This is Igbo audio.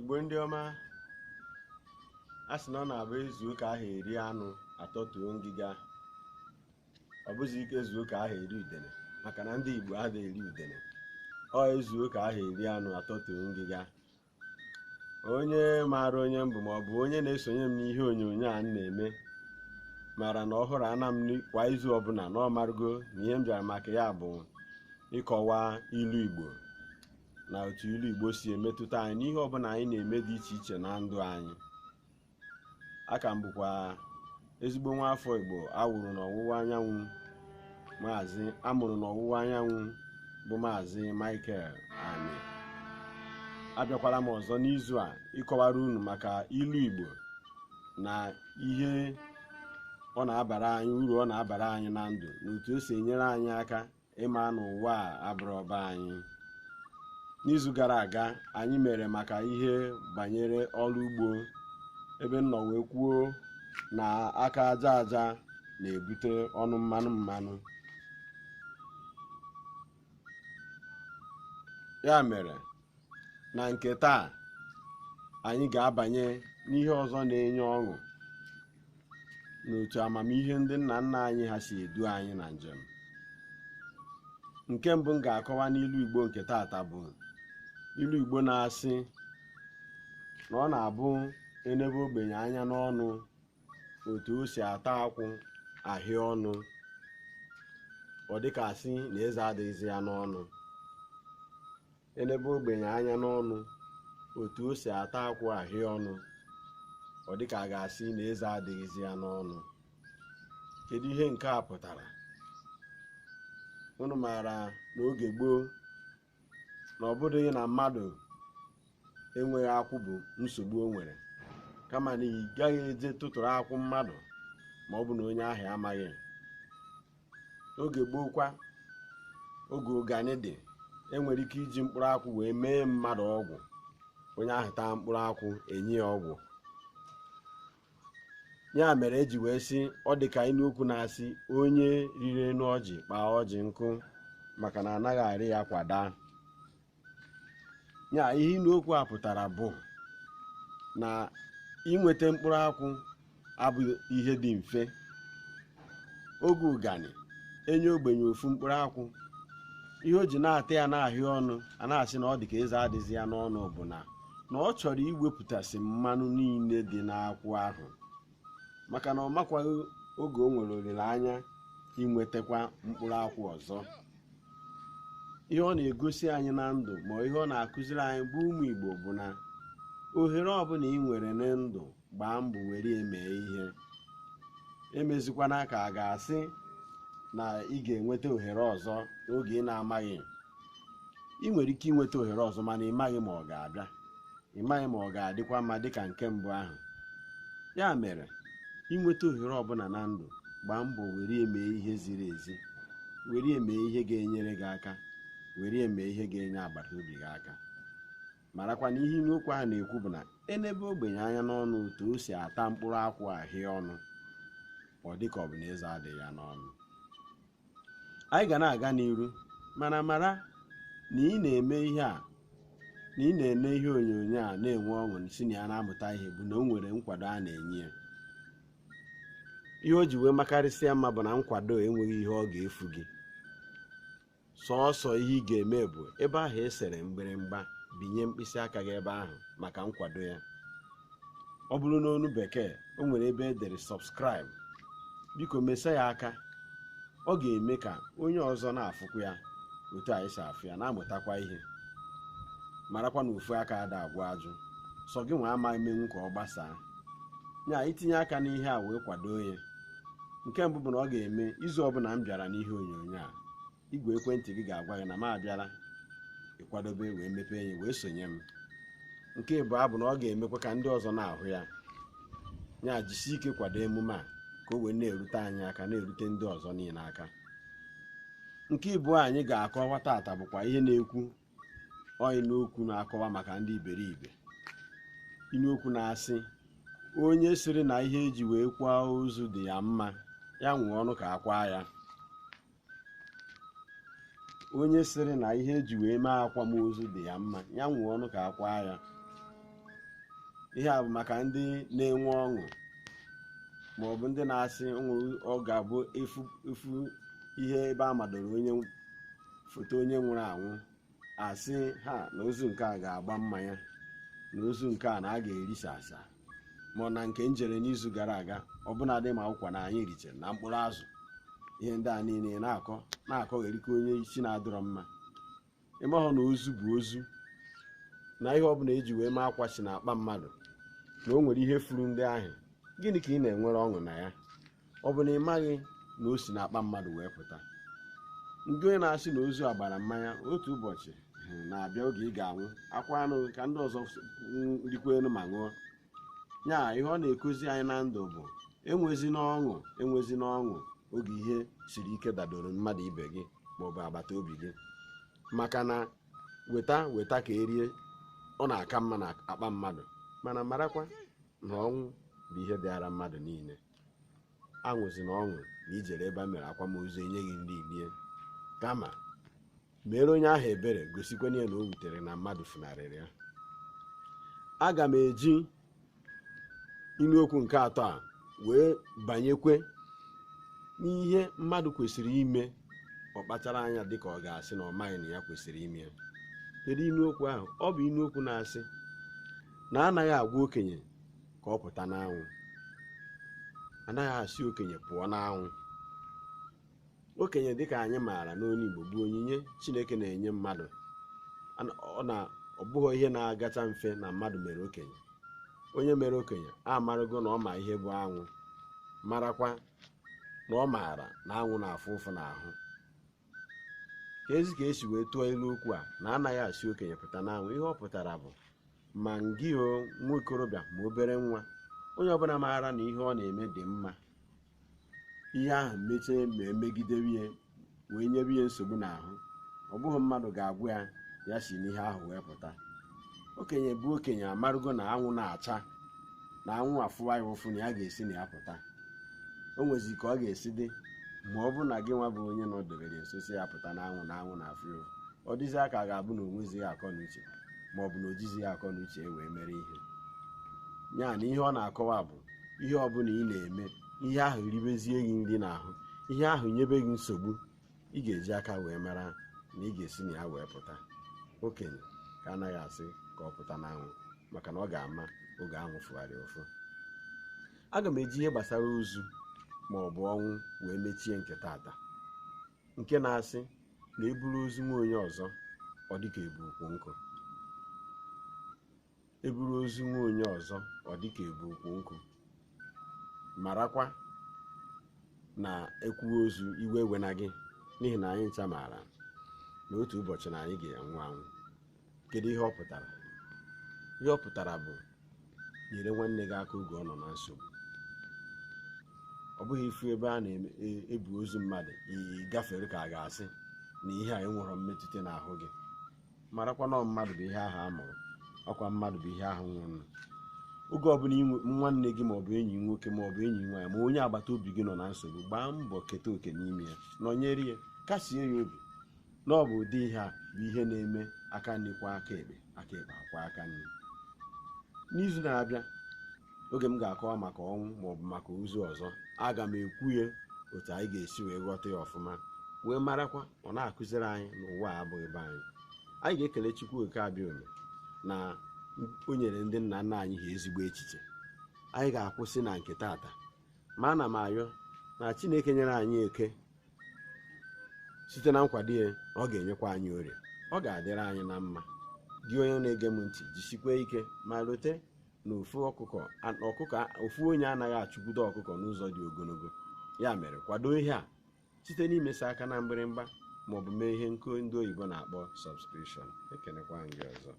Igbo ndị ọma, a sị na ọ na-abụ ezu ụka ahụ eri anụ atọtuo ngịga. Ọ bụzi ike ezu ụka ahụ eri udene, maka na ndị Igbo adịghị eri udene. Ọ ezu ụka ahụ eri anụ atọtuo ngịga. Onye maara onye mbụ ma ọ bụ onye na-esonye m n'ihe onyonyo a na-eme mara na ọhụrụ ana m kwa izu ọbụla na ọmarụgo na ihe m bịara maka ya bụ ịkọwa ilu Igbo na otu ilu Igbo si emetụta anyị n'ihe ọbụla anyị na-eme dị iche iche na ndụ anyị. Aka m bụkwa ezigbo nwaafọ Igbo amụrụ n'ọwụwa anyanwụ bụ Maazị Michael Ani. Abịakwala m ọzọ n'izu a ịkọwara unu maka ilu Igbo na ihe ọ na-abara anyị, uru ọ na-abara anyị na ndụ, na otu o si enyere anyị aka ịma na ụwa a abụrụ ọba anyị. N'izu gara aga anyị mere maka ihe banyere ọrụ ugbo, ebe m nọ wee kwuo na aka aja aja na-ebute ọnụ mmanụ. Ya mere na nke taa anyị ga-abanye n'ihe ọzọ na-enye ọṅụ n'otu amamihe ndị nna nna anyị ha si edu anyị na njem. Nke mbụ m ga-akọwa n'ilu Igbo nke taata bụ ilu Igbo na-asị na ọ na-abụ enebe ogbenye anya n'ọnụ, otu o si ata akwụ ahịa ọnụ, ọ dịka asị na eze adịghịzi ya n'ọnụ. Enebe ogbenye anya n'ọnụ, otu o si ata akwụ ahịa ọnụ, ọ dịka a ga-asị na eze adịghịzi ya n'ọnụ. Kedu ihe nke a pụtara? Unu maara n'oge gboo na ọ bụghị na mmadụ enweghị akwụ bụ nsogbu o nwere, kama na ị gaghị eje tụtụrụ akwụ mmadụ ma ọ bụ na onye ahụ amaghị. Oge gboo kwa, oge ụgani dị, enwere ike iji mkpụrụ akwụ wee mee mmadụ ọgwụ. Onye ahụ taa mkpụrụ akwụ enye ya ọgwụ. Ya mere eji wee sị ọ dị ka ịnụ okwu na-asị onye riri enu ọjị kpaa ọjị nkụ, maka na anaghị arị ya kwada. Ya ihe ịnụ okwu a pụtara bụ na inweta mkpụrụ akwụ abụghị ihe dị mfe. Oge ụgani enye ogbenye ofu mkpụrụ akwụ, ihe o ji na-ata ya n'ahịa ọnụ a na-asị na ọ dị ka eze adịghịzi ya n'ọnụ bụ na ọ chọrọ iwepụtasị mmanụ niile dị n'akwụ ahụ, maka na ọ makwaghị oge o nwere olileanya inwetakwa mkpụrụ akwụ ọzọ. Ihe ọ na-egosi anyị na ndụ ma ihe ọ na-akụziri anyị bụ ụmụ Igbo bụ na ohere ọbụla ị nwere na ndụ, gbaa mbọ were eme ihe. Emezikwana ka a ga-asị na ị ga-enweta ohere ọzọ n'oge ị na-amaghị. Ị nwere ike inweta ohere ọzọ mana ị maghị ma ọ ga-abịa, ị maghị ma ọ ga-adịkwa mma dịka nke mbụ ahụ. Ya mere inweta ohere ọbụla na ndụ, gbaa mbọ were eme ihe ziri ezi, were eme ihe ga-enyere gị aka, were eme ihe ga-enye agbata obi gị aka. Marakwa na ihe n'okwu ahụ na-ekwu bụ na enebe ogbenye anya n'ọnụ, otu o si ata mkpụrụ akwụ ahịa ọnụ, ọ dịka ọ bụ na eze adịghị ya n'ọnụ. Anyị ga na-aga n'iru, mana mara na ị na-eme ihe a, na ị na-ene ihe onyonyo a na-enwe ọṅụ si na ya na-amụta ihe, bụ na o nwere nkwado a na-enye ya. Ihe o ji wee makarịsịa mma bụ na nkwado enweghị ihe ọ ga-efu gị. Sọọsọ ihe ị ga-eme bụ ebe ahụ esere mgbịrịmgba, binye mkpịsị aka gị ebe ahụ maka nkwado ya. Ọ bụrụ n'onu bekee, o nwere ebe edere subscribe, biko mesa ya aka. Ọ ga-eme ka onye ọzọ na-afụkwa ya otu anyị si afụ ya, na-amụtakwa ihe. Marakwa na ofu aka ada agwụ ajụ, sọ gị nwa ama emenwu ka ọ gbasaa. Nya itinye aka n'ihe a wee kwado ya. Nke mbụ bụ na ọ ga-eme izu ọbụla m bịara n'ihe onyonyo a, igwe ekwentị gị ga-agwa gị na m abịala, ịkwadobe wee mepee ya wee sonye m. Nke ịbụọ bụ na ọ ga-emekwa ka ndị ọzọ na-ahụ ya. Ya jisie ike kwado emume a ka o wee na-erute anyị aka, na-erute ndị ọzọ niile aka. Nke ịbụọ anyị ga-akọwa taata bụkwa ihe na-ekwu n'okwu na-akọwa maka ndị iberibe. Inokwu na-asị onye sịrị na ihe eji wee kwa ozu dị ya mma, ya nwee ọnụ ka akwa ya. Onye sịrị na ihe eji wee mee akwamozu dị ya mma, ya nwee ọnụ ka akwa ya. ihe a bụ maka ndị na-enwe ọṅụ ma ọ bụ ndị na-asị ọ ga-abụ efu ihe ebe a madoro foto onye nwụrụ anwụ asị ha na ozu nke a ga-agba mmanya na ozu nke a na a ga-erisasa ma na nke njere n'izu gara aga ọbụnadị ma ụkwa na anyị richara na mkpụrụ azụ ihe ndị a niile na-akọgherika onye isi na-adọrọ mma ịmahụ na ozu bụ ozu na ihe ọbụla eji wee mee akwa si na akpa mmadụ na o nwere ihe furu ndị ahụ gịnị ka ị na-enwere ọṅụ na ya ọ bụ na ị maghị na o si na akpa mmadụ wee pụta ndị onye na-asị na ozu agbara mmanya otu ụbọchị na-abịa oge ị ga-anwụ akwa anụ ka ndị ọzọ rikwa elu ma ṅụọ nya ihe ọ na-ekuzi anyị na ndụ bụ enwezi n'ọṅụ oge ihe siri ike dadoro mmadụ ibe gị maọbụ agbata obi gị maka na weta ka erie ọ na-aka mma na akpa mmadụ mana marakwa na ọnwụ bụ ihe dịara mmadụ niile aṅụzi na ọṅụ na ijere ebe a mere akwamozu enyeghị ndị rie kama mere onye ahụ ebere gosikwana ya na o wutere na mmadụ funarịrị ya. Aga m eji ilu okwu nke atọ a wee banyekwe n'ihe mmadụ kwesịrị ime ọ kpachara anya dịka ọ ga-asị na ọ maghị na ya kwesịrị ime ya. Kedu ilu okwu ahụ? Ọ bụ ilu okwu na-asị na anaghị agwa okenye ka ọ pụta n'anwụ, anaghị asị okenye pụọ n'anwụ. Okenye dịka anyị maara n'olu Igbo bụ onyinye Chineke na-enye mmadụ. Ọ bụghị ihe na-agacha mfe na mmadụ mere okenye. Onye mere okenye amarago na ọ ma ihe bụ anwụ, marakwa na ọ maara na anwụ na-afụ ụfụ n'ahụ. Ka esi wee tụọ ilu okwu a na anaghị asị okenye pụta n'anwụ, ihe ọ pụtara bụ ma ngị nwa okorobịa ma obere nwa, onye ọbụla maara na ihe ọ na-eme dị mma, ihe ahụ mechie ma emegidewe ihe wee nyebe ihe nsogbu n'ahụ, ọ bụghị mmadụ ga-agwa ya si n'ihe ahụ wee pụta. Okenye bụ okenye amarugo na anwụ na-acha na anwụ afụwa ya ụfụ na ya ga-esi na ya pụta. O nwezi ka ọ ga-esi dị ma ọ bụrụ na gị nwa bụ onye na ọ dobere nso si ya pụta n'anwụ na anwụ na-afụ ya ụfụ. Ọ dịzi aka ga-abụ na o nwezighị akọ na uche ma ọ bụ na o jizighị akọ na uche wee mere ihe ya na ihe ọ na-akọwa bụ ihe ọbụla ị na-eme, ihe ahụ ribezie gị nri n'ahụ, ihe ahụ nyebe gị nsogbu, ị ga-eji aka wee mara na ị ga-esi na ya wee pụta. Okenye ka anaghị asị ka ọ pụta n'anwụ maka na ọ ga-ama oge anwụ fụgharị ụfụ. Aga m eji ihe gbasara ozu ma ọ bụ ọnwụ wee mechie nke tata, nke na-asị na eburu ozu nwa onye ọzọ ọ dịka ebu ukwu nkụ. Eburu ozu nwa onye ọzọ ọ dịka ebu ukwu nkụ. Marakwa na ekwuwe ozu iwe ewena gị, n'ihi na anyị ncha maara na otu ụbọchị na anyị ga-anwụ anwụ. Kedu ihe ọ pụtara? Ihe ọ pụtara bụ nyere nwanne gị aka oge ọ nọ na nsogbu. Ọ bụghị ifu ebe a na-ebu ozu mmadụ ịgafere ka a ga-asị na ihe a enwere mmetụta n'ahụ gị. Marakwa na mmadụ bụ ihe ahụ a mụrụ, ọkwa mmadụ bụ ihe ahụ nwụrụ. Oge ọbụla nwanne gị maọbụ enyi nwoke maọbụ enyi nwaanyị ma onye agbata obi gị nọ na nsogbu, gbaa mbọ keta oke n'ime ya, nọnyere ya, kasie ya obi na ọ bụ ụdị ihe a bụ ihe na-eme aka nri kwa aka ekpe akwa aka nri. N'izu na-abịa, oge m ga-akọwa maka ọnwụ maọbụ maka ozu ọzọ, aga m ekwuye otu anyị ga-esi wee ghọta ya ọfụma, wee marakwa ọ na-akụziri anyị na ụwa a abụghị be anyị. Anyị ga-ekele Chukwu oke abịa ome na o nyere ndị nna nna anyị ha ezigbo echiche. Anyị ga-akwụsị na nke tata, ma ana m ayọ na Chineke nyere anyị eke site na nkwado ya, ọ ga-enyekwa anyị orie, ọ ga-adịrị anyị na mma. Gị onye na-ege m ntị, jisikwa ike ma lote na ofu onye anaghị achụkwudo ọkụkọ n'ụzọ dị ogologo. Ya mere kwado ihe a site n'imesa aka na mgbịrịmgba maọbụ mee ihe ndị oyibo na-akpọ subscription. Ekenekwa gị ọzọ.